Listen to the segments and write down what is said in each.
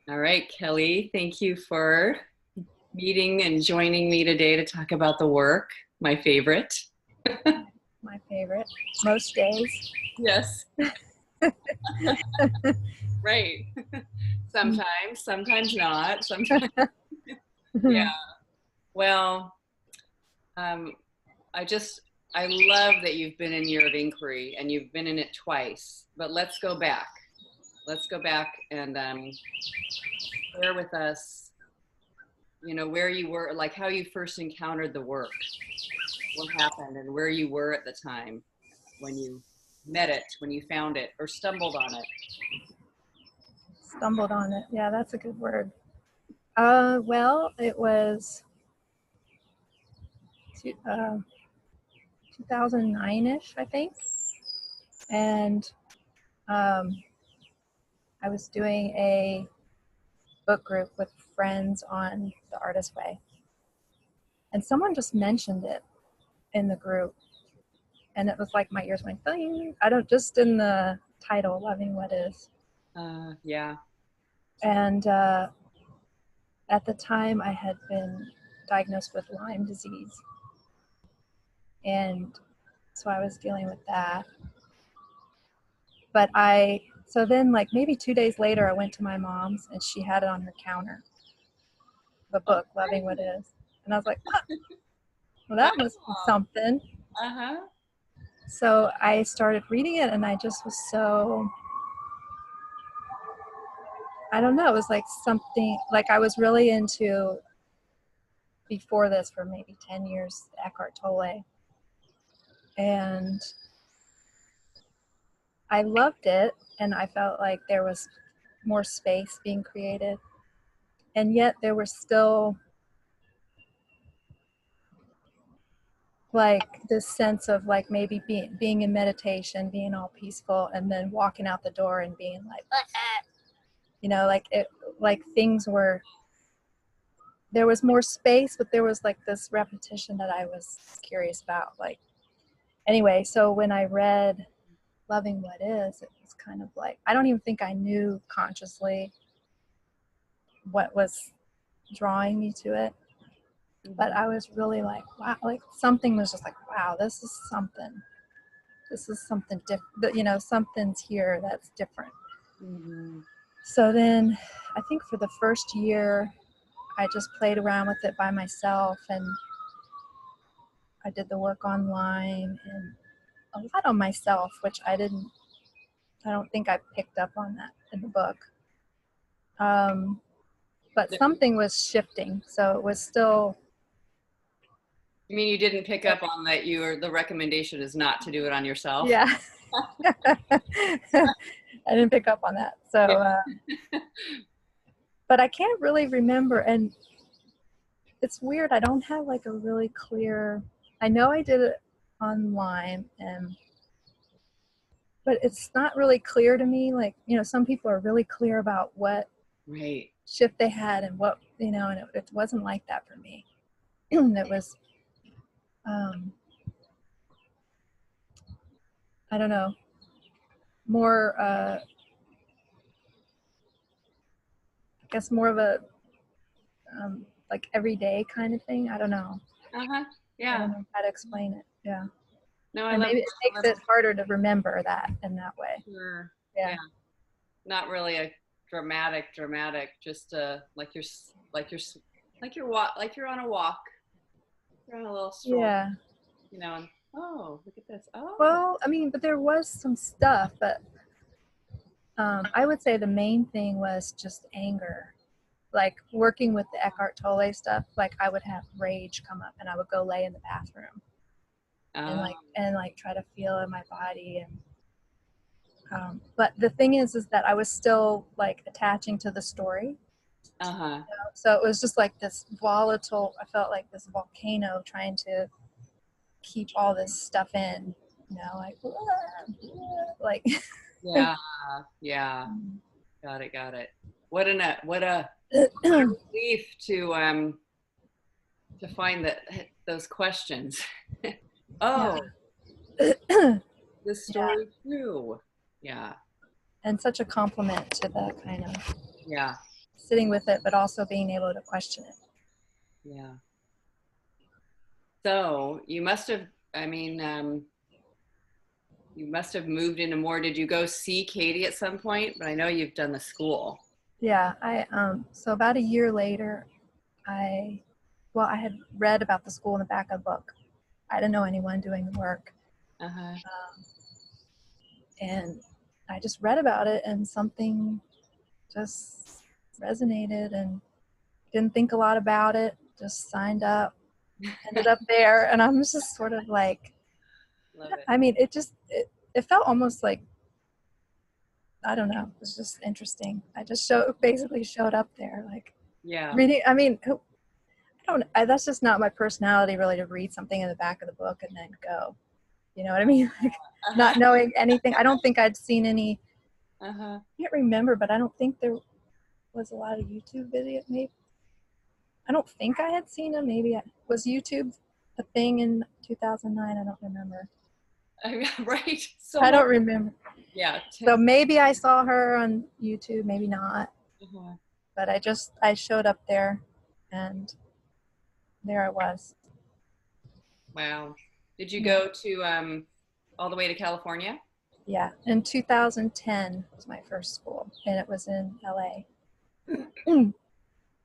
All right, Kelly, thank you for meeting and joining me today to talk about the work, my favorite. My favorite, most days. Yes. Right. Sometimes not. Sometimes, yeah. Well, um, I just, I love that you've been in Year of Inquiry and you've been in it twice, but let's go back. Let's go back and share with us, where you were, like how you first encountered the work, what happened, and where you were at the time when you met it, when you found it, or stumbled on it. Stumbled on it. Yeah, that's a good word. Well, it was 2009-ish, I think. And I was doing a book group with friends on The Artist Way. And someone just mentioned it in the group. And it was like my ears went, ding. Just in the title, Loving What Is. Yeah. And at the time, I had been diagnosed with Lyme disease. And so I was dealing with that. But so then like maybe 2 days later, I went to my mom's and she had it on her counter, the book, Loving What Is. And I was like, well, that must be something. Uh-huh. So I started reading it and I just was so, I don't know, it was like something, like I was really into, before this for maybe 10 years, Eckhart Tolle. And I loved it and I felt like there was more space being created. And yet there was still like this sense of like maybe being in meditation, being all peaceful, and then walking out the door and being like, like things were, there was more space, but there was like this repetition that I was curious about. Like, anyway, so when I read Loving What Is, it was kind of like, I don't even think I knew consciously what was drawing me to it. But I was really like, wow, like something was just like, wow, this is something different, something's here that's different. Mm-hmm. So then I think for the first year, I just played around with it by myself and I did the work online and a lot on myself, which I don't think I picked up on that in the book. But something was shifting. So it was still. You mean you didn't pick up on that the recommendation is not to do it on yourself? Yeah. I didn't pick up on that. So, but I can't really remember. And it's weird. I don't have like a really clear, I know I did it online but it's not really clear to me. Like, some people are really clear about what right shift they had and what, and it wasn't like that for me. It was, I don't know, more, I guess more of a, like everyday kind of thing. I don't know. Yeah. I don't know how to explain it. Yeah. No, and maybe it makes it harder to remember that in that way. Sure. Yeah. Not really a dramatic, just like you're on a walk. You're on a little stroll. Yeah. And, oh, look at this. Oh. Well, I mean, but there was some stuff, but I would say the main thing was just anger. Like working with the Eckhart Tolle stuff, like I would have rage come up and I would go lay in the bathroom and try to feel in my body. And but the thing is that I was still like attaching to the story. So it was just like this volatile, I felt like this volcano trying to keep all this stuff in, like yeah. Got it. What a relief to find those questions. Oh, this story too. Yeah. And such a compliment to the kind of sitting with it, but also being able to question it. Yeah. So you must have, I mean, you must have moved into more. Did you go see Katie at some point? But I know you've done the school. Yeah, so about a year later, I had read about the school in the back of the book. I didn't know anyone doing the work. Uh-huh. And I just read about it, and something just resonated, and didn't think a lot about it, just signed up, ended up there. And I'm just sort of like, Love it. I mean, it felt almost like, I don't know, it was just interesting. I just basically showed up there, like, Yeah. reading. I mean, that's just not my personality, really, to read something in the back of the book and then go. You know what I mean? Like, not knowing anything. I don't think I'd seen any. Uh-huh. I can't remember, but I don't think there was a lot of YouTube videos. Maybe I don't think I had seen them. Maybe was YouTube a thing in 2009? I don't remember. Right. So I much. don't remember. Yeah. So maybe I saw her on YouTube, maybe not. Uh-huh. But I showed up there, and there I was. Wow. Did you Yeah. go to all the way to California? Yeah. In 2010 was my first school, and it was in LA.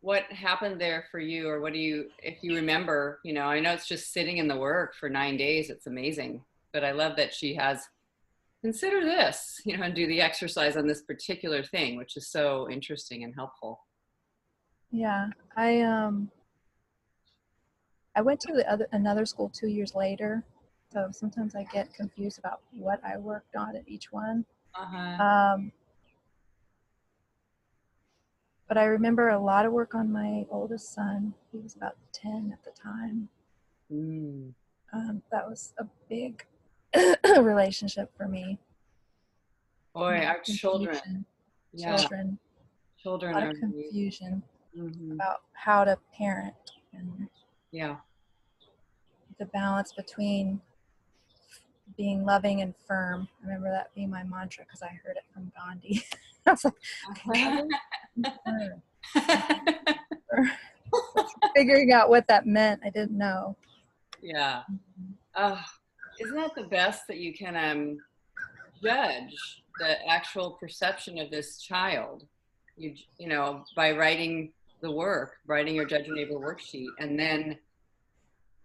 What happened there for you, or what do you, if you remember, you know, I know it's just sitting in the work for 9 days. It's amazing. But I love that she has consider this, you know, and do the exercise on this particular thing, which is so interesting and helpful. Yeah. I went to another school 2 years later, so sometimes I get confused about what I worked on at each one. Uh-huh. But I remember a lot of work on my oldest son. He was about 10 at the time. Mm. That was a big relationship for me. Boy, our children. Confusion. Yeah. Children A lot are of confusion mm-hmm. about how to parent, and Yeah. the balance between being loving and firm. I remember that being my mantra because I heard it from Gandhi. I was like, okay, loving and firm. Figuring out what that meant, I didn't know. Yeah. Oh, isn't that the best that you can judge the actual perception of this child? You know, by writing the work, writing your Judge Your Neighbor worksheet, and then,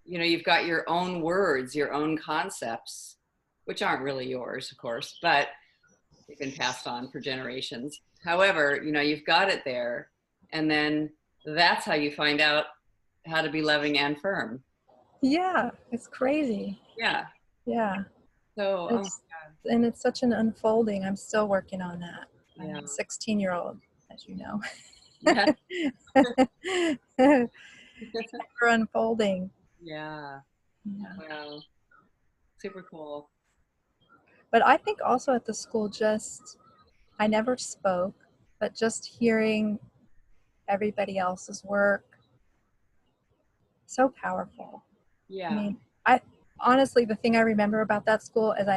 you know, you've got your own words, your own concepts, which aren't really yours, of course, but they've been passed on for generations. However, you know, you've got it there, and then that's how you find out how to be loving and firm. Yeah, it's crazy. Yeah. Yeah. So, And it's such an unfolding. I'm still working on that. yeah. I'm a 16-year-old, as you know. Yeah. Ever unfolding. Yeah. Yeah. Wow. Super cool. But I think also at the school, I never spoke, but just hearing everybody else's work, so powerful. Yeah. I mean, honestly, the thing I remember about that school is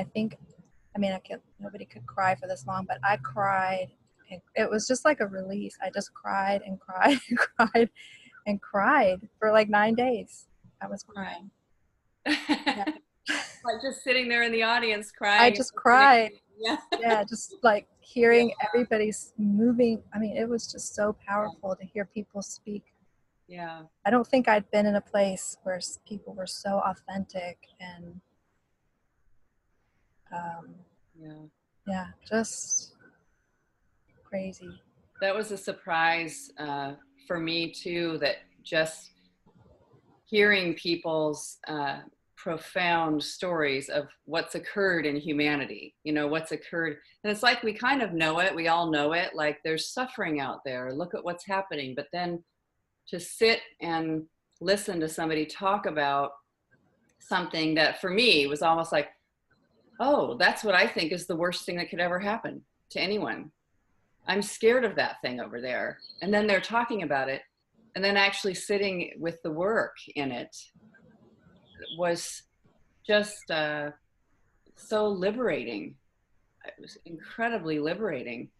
nobody could cry for this long, but I cried. And it was just like a release. I just cried and cried and cried and cried for like 9 days. I was crying. Yeah. Like just sitting there in the audience crying. I just cried. Yeah. Yeah, just like hearing everybody's moving. I mean, it was just so powerful to hear people speak. Yeah. I don't think I'd been in a place where people were so authentic and just crazy. That was a surprise for me too, that just hearing people's profound stories of what's occurred in humanity, you know, what's occurred. And it's like we kind of know it. We all know it. Like there's suffering out there. Look at what's happening. But then to sit and listen to somebody talk about something that for me was almost like, oh, that's what I think is the worst thing that could ever happen to anyone. I'm scared of that thing over there. And then they're talking about it. And then actually sitting with the work in it was just so liberating. It was incredibly liberating.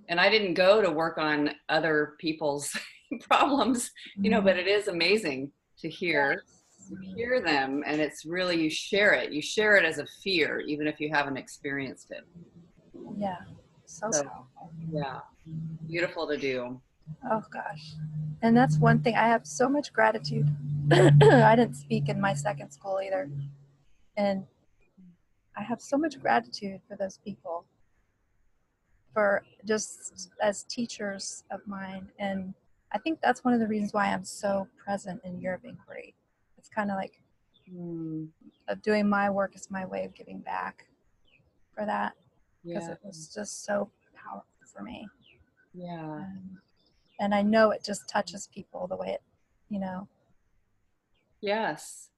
and I didn't go to work on other people's problems, you know, but it is amazing to hear. You hear them, and it's really, you share it as a fear, even if you haven't experienced it. Yeah. So So powerful. yeah, beautiful to do. Oh gosh. And that's one thing I have so much gratitude. I didn't speak in my second school either. And I have so much gratitude for those people, for just as teachers of mine. And I think that's one of the reasons why I'm so present in Year of Inquiry. It's kind of like of doing my work is my way of giving back for that, because Yeah, it was just so powerful for me. yeah, And I know it just touches people the way it, you know. yes,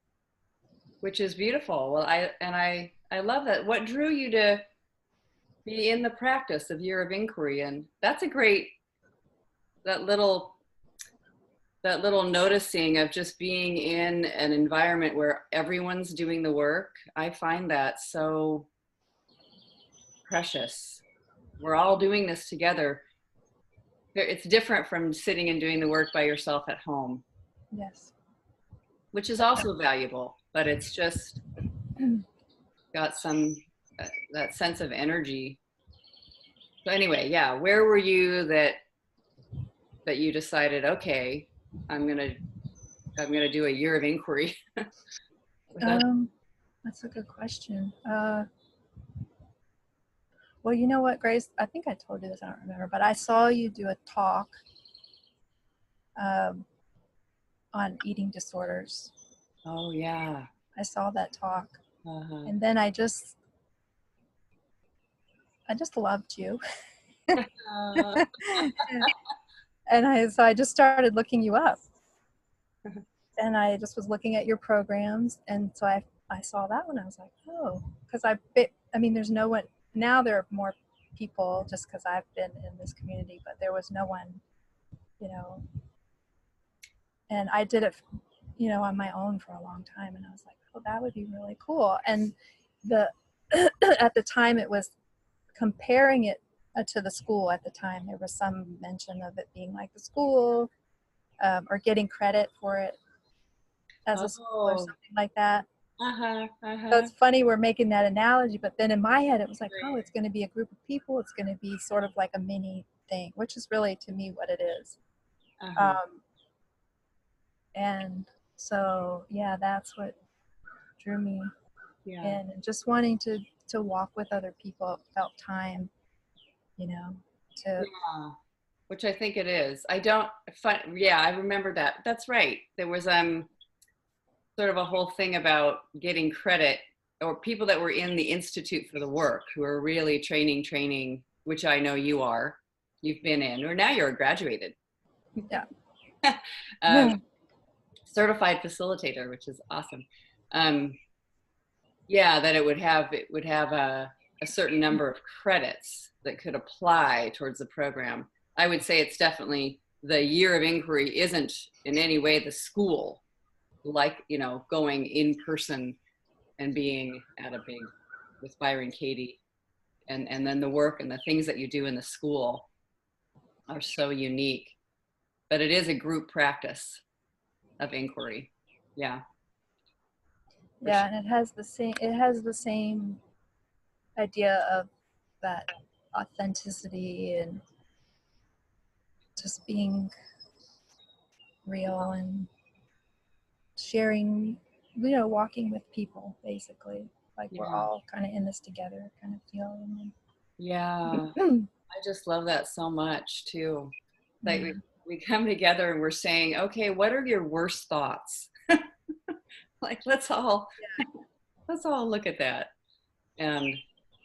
which is beautiful. Well, I love that. What drew you to be in the practice of Year of Inquiry? And that's a great, that little that little noticing of just being in an environment where everyone's doing the work. I find that so precious. We're all doing this together. It's different from sitting and doing the work by yourself at home, Yes. which is also valuable, but it's just got some that sense of energy. So anyway, yeah, where were you that you decided, okay, I'm gonna do a Year of Inquiry? That's a good question. Well, you know what, Grace? I think I told you this. I don't remember, but I saw you do a talk um, on eating disorders. Oh yeah. I saw that talk, Uh-huh. and then I just loved you, Uh, and so I just started looking you up, and I just was looking at your programs, and so I saw that one. I was like, oh, because I mean, there's no one now. There are more people just because I've been in this community, but there was no one, you know. And I did it, you know, on my own for a long time, and I was like, oh, that would be really cool. And the at the time it was comparing it to the school. At the time there was some mention of it being like the school, or getting credit for it as a school or oh, something like that. uh-huh, So uh-huh. it's funny we're making that analogy, but then in my head it was like, oh, it's going to be a group of people. It's going to be sort of like a mini thing, which is really to me what it is. Uh-huh. Um, and so yeah, that's what drew me Yeah. in, and just wanting to walk with other people about time, you know, to Yeah. Which I think it is. I don't yeah, I remember that. That's right. There was sort of a whole thing about getting credit, or people that were in the Institute for the Work who are really training, which I know you are. You've been in, or now you're graduated. yeah. um, certified facilitator, which is awesome. Um, yeah, that it would have a certain number of credits that could apply towards the program. I would say it's definitely the Year of Inquiry isn't in any way the school, like, you know, going in person and being at a big with Byron Katie, and then the work and the things that you do in the school are so unique. But it is a group practice of inquiry. Yeah. For Yeah, sure. and it has the same idea of that authenticity and just being real and sharing, you know, walking with people basically, like we're Yeah. all kind of in this together kind of feeling. Yeah. And I just love that so much too. Like yeah, we come together and we're saying, okay, what are your worst thoughts? Like let's all look at that and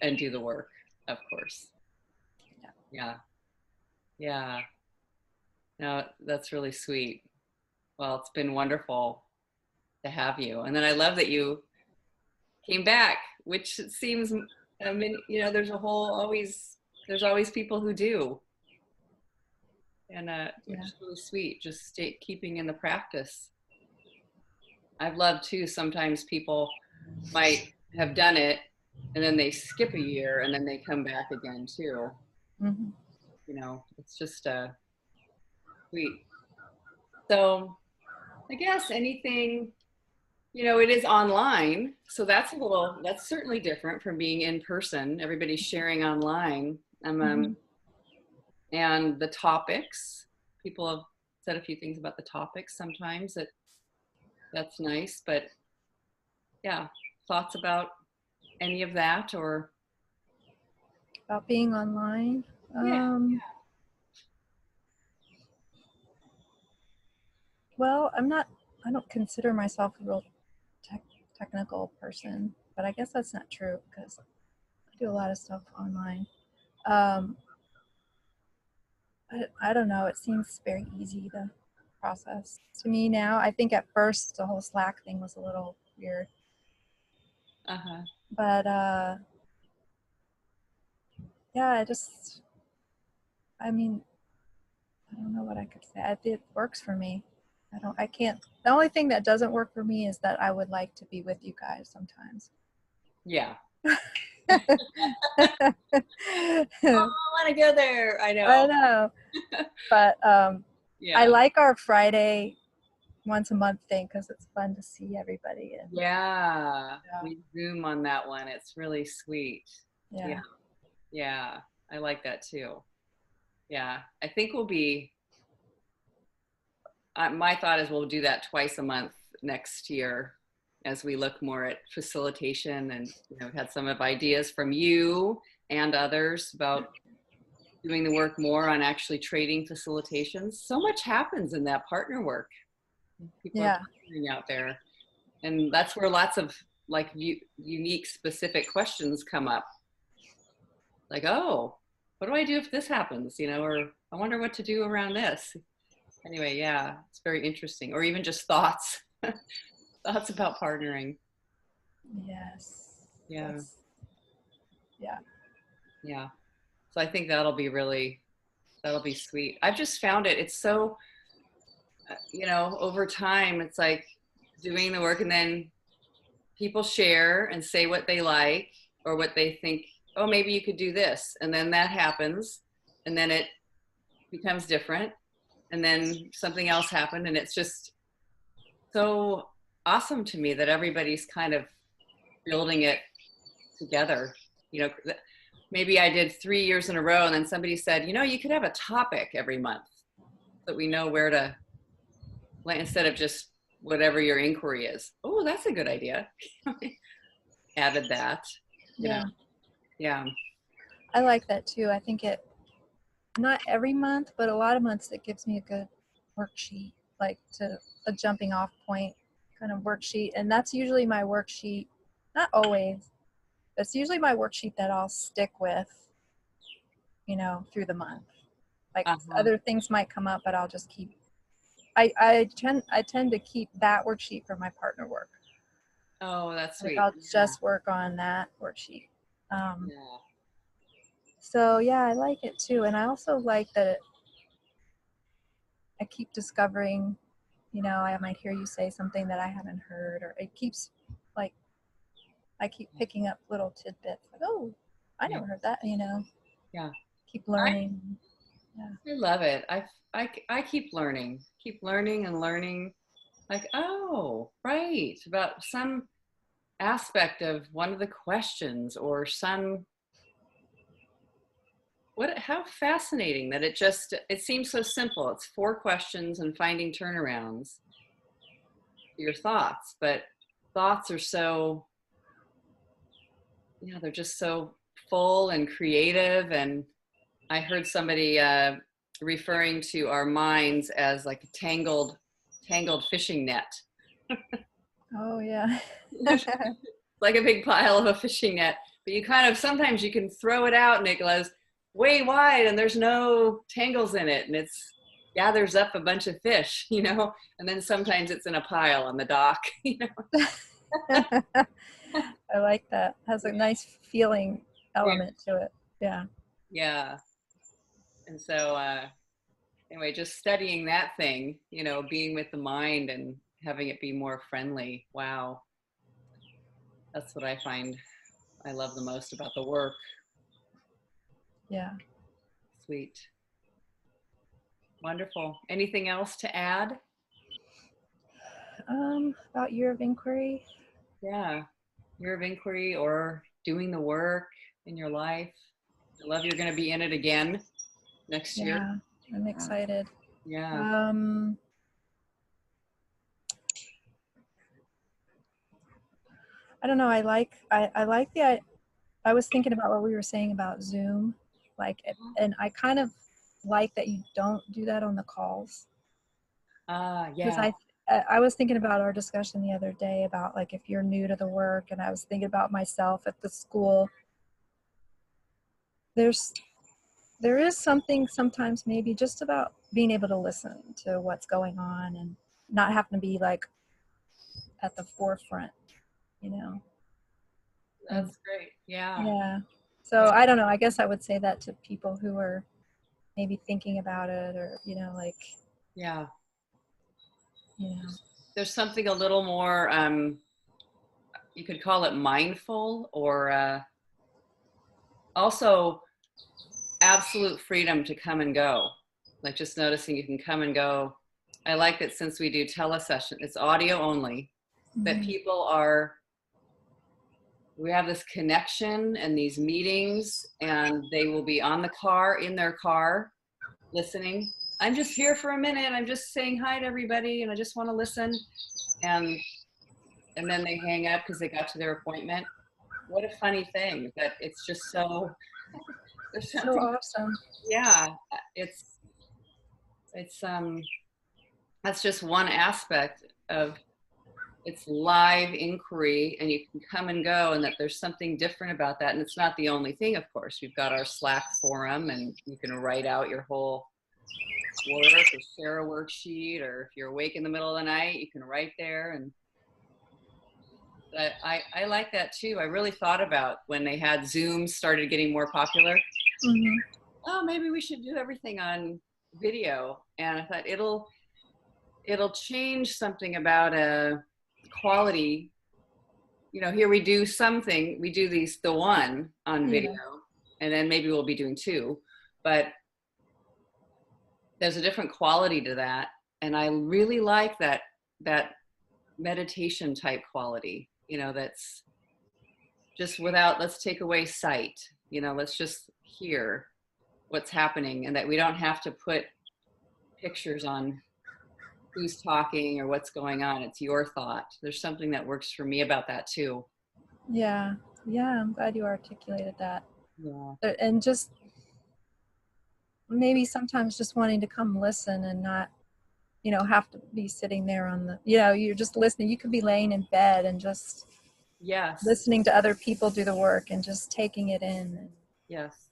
and do the work, of course. yeah, Yeah. Yeah. No, that's really sweet. Well, it's been wonderful to have you. And then I love that you came back, which seems, I mean, you know, there's always people who do. And which yeah, is really sweet, just keeping in the practice. I've loved too, sometimes people might have done it and then they skip a year and then they come back again too. hmm it's just sweet. So I guess anything, it is online. So that's certainly different from being in person. Everybody's sharing online. Mhm. And the topics, people have said a few things about the topics sometimes that's nice, but yeah, thoughts about any of that or? About being online. Yeah. Well, I don't consider myself a real tech, technical person, but I guess that's not true because I do a lot of stuff online. Um, I don't know. It seems very easy to process to me now. I think at first the whole Slack thing was a little weird, Uh-huh. but yeah, I mean, I don't know what I could say. It works for me. I can't. The only thing that doesn't work for me is that I would like to be with you guys sometimes. Yeah. I I want to go there. I know. know, but I Yeah. like our Friday once a month thing because it's fun to see everybody. And Yeah. We Zoom on that one. It's really sweet. Yeah. yeah, Yeah. I like that too. Yeah. I think my thought is we'll do that twice a month next year as we look more at facilitation and, we've had some of ideas from you and others about doing the work more on actually trading facilitations. So much happens in that partner work. People are yeah, partnering out there. And that's where lots of like unique specific questions come up. Like, oh, what do I do if this happens? Or I wonder what to do around this. Anyway, yeah, it's very interesting. Or even just thoughts, thoughts about partnering. yes, Yeah, yeah, yeah. So I think that'll be sweet. I've just found it's so, over time, it's like doing the work and then people share and say what they like or what they think, oh, maybe you could do this. And then that happens. And then it becomes different. And then something else happened. And it's just so awesome to me that everybody's kind of building it together. Maybe I did 3 years in a row and then somebody said, you could have a topic every month so that we know where to, instead of just whatever your inquiry is. Oh, that's a good idea. Added that, yeah. yeah. I like that too. I think not every month, but a lot of months it gives me a good worksheet, like a jumping off point kind of worksheet. And that's usually my worksheet, not always, but it's usually my worksheet that I'll stick with, through the month. Like Uh-huh. other things might come up, but I'll just keep, I tend to keep that worksheet for my partner work. Oh, that's Like sweet. I'll just work on that worksheet. Yeah. So yeah, I like it too. And I also like that I keep discovering, I might hear you say something that I haven't heard, or it keeps like, I keep picking up little tidbits like, oh, I Yeah. never heard that, Yeah. keep I, learning. Yeah. I love it. I keep learning and learning. Like, oh, right, about some aspect of one of the questions or how fascinating that it seems so simple. It's 4 questions and finding turnarounds to your thoughts, but thoughts are so, they're just so full and creative. And I heard somebody referring to our minds as like a tangled fishing net. Oh yeah. Like a big pile of a fishing net, but sometimes you can throw it out and it goes way wide and there's no tangles in it and it's gathers up a bunch of fish, and then sometimes it's in a pile on the dock. I like that. Has a nice feeling Yeah. element to it. Yeah. Yeah. And so anyway, just studying that thing, being with the mind and having it be more friendly. Wow. That's what I find I love the most about the work. Yeah. Sweet. Wonderful. Anything else to add? About year of inquiry. Yeah. Year of inquiry or doing the work in your life. I love you're going to be in it again next year. Yeah, I'm excited. Yeah. I don't know. I like I was thinking about what we were saying about Zoom, like, and I kind of like that you don't do that on the calls, because Yeah. I was thinking about our discussion the other day about, like, if you're new to the work, and I was thinking about myself at the school. There is something sometimes maybe just about being able to listen to what's going on and not having to be like at the forefront, you know. And That's great. Yeah. yeah, so I don't know, I guess I would say that to people who are maybe thinking about it, or, like, Yeah. you know. There's something a little more, you could call it mindful, or also absolute freedom to come and go. Like just noticing you can come and go. I like that since we do telesession, it's audio only, that we have this connection and these meetings, and they will be in their car, listening. I'm just here for a minute. I'm just saying hi to everybody, and I just want to listen. And then they hang up because they got to their appointment. What a funny thing that it's just so, there's So something, awesome. yeah, it's that's just one aspect of it's live inquiry, and you can come and go, and that there's something different about that. And it's not the only thing, of course. We've got our Slack forum, and you can write out your whole work or share a worksheet, or if you're awake in the middle of the night, you can write there. And I like that too. I really thought about when they had Zoom started getting more popular. Mm-hmm. Oh, maybe we should do everything on video. And I thought it'll change something about a quality. Here we do the one on video, and then maybe we'll be doing two, but there's a different quality to that. And I really like that meditation type quality, that's just without, let's take away sight, let's just hear what's happening, and that we don't have to put pictures on who's talking or what's going on. It's your thought. There's something that works for me about that too. Yeah, I'm glad you articulated that. Yeah. And just maybe sometimes just wanting to come listen and not, have to be sitting there on the, you're just listening. You could be laying in bed and just Yes. listening to other people do the work and just taking it in. Yes.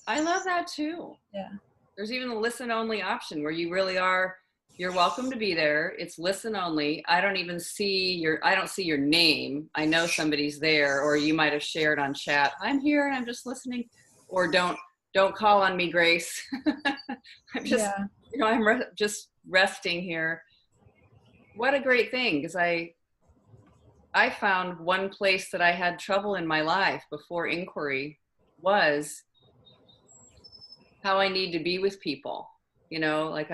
I love that too. Yeah. There's even a listen only option where you really you're welcome to be there. It's listen only. I don't see your name. I know somebody's there, or you might have shared on chat, I'm here and I'm just listening, or don't call on me, Grace. I'm just, I'm just resting here. What a great thing. Because I found one place that I had trouble in my life before inquiry was how I need to be with people, like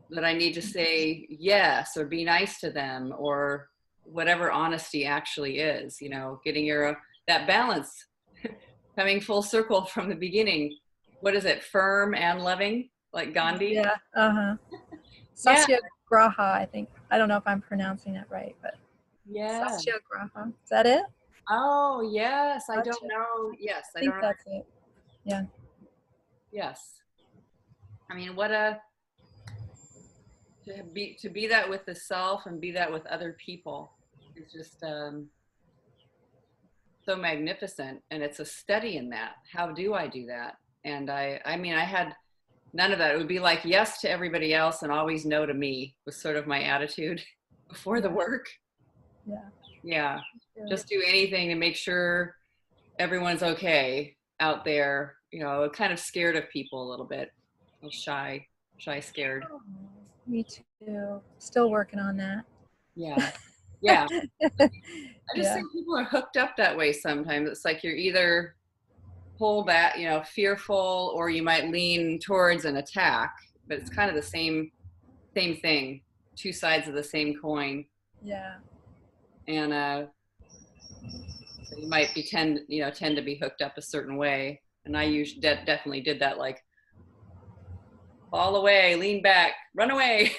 that I need to say yes or be nice to them, or whatever honesty actually is, getting that balance, coming full circle from the beginning. What is it? Firm and loving, like Gandhi? Yeah. Uh-huh. Yeah. Satyagraha, I think. I don't know if I'm pronouncing that right, but Yeah. Satyagraha. Is that it? Oh, yes. I don't know. Yes. I think that's it. Yeah. Yes. I mean, to be that with the self and be that with other people is just so magnificent. And it's a study in that. How do I do that? And I had none of that. It would be like yes to everybody else and always no to me was sort of my attitude before the work. Yeah. Just do anything to make sure everyone's okay out there. Kind of scared of people a little bit. A little shy, scared. Oh, me too. Still working on that. Yeah. Yeah. I just think people are hooked up that way sometimes. It's like you're either pull back, fearful, or you might lean towards an attack. but it's kind of the same thing, two sides of the same coin. Yeah. And so you might tend to be hooked up a certain way. And I usually definitely did that, like fall away, lean back, run away,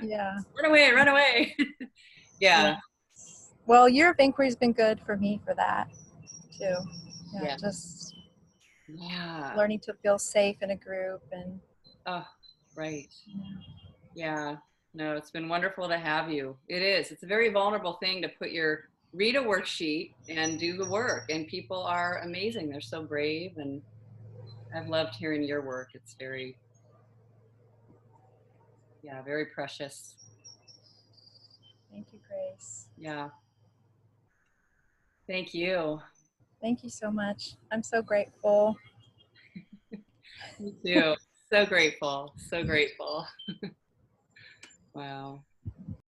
Yeah. run away. Yeah. Well, Year of Inquiry's been good for me for that too. Yeah. Just Yeah. learning to feel safe in a group and. Oh, right. Yeah. No, it's been wonderful to have you. It is. It's a very vulnerable thing to read a worksheet and do the work. And people are amazing. They're so brave. And I've loved hearing your work. It's very precious. Thank you, Grace. Yeah. Thank you. Thank you so much. I'm so grateful. Me too. So grateful. So grateful. Wow.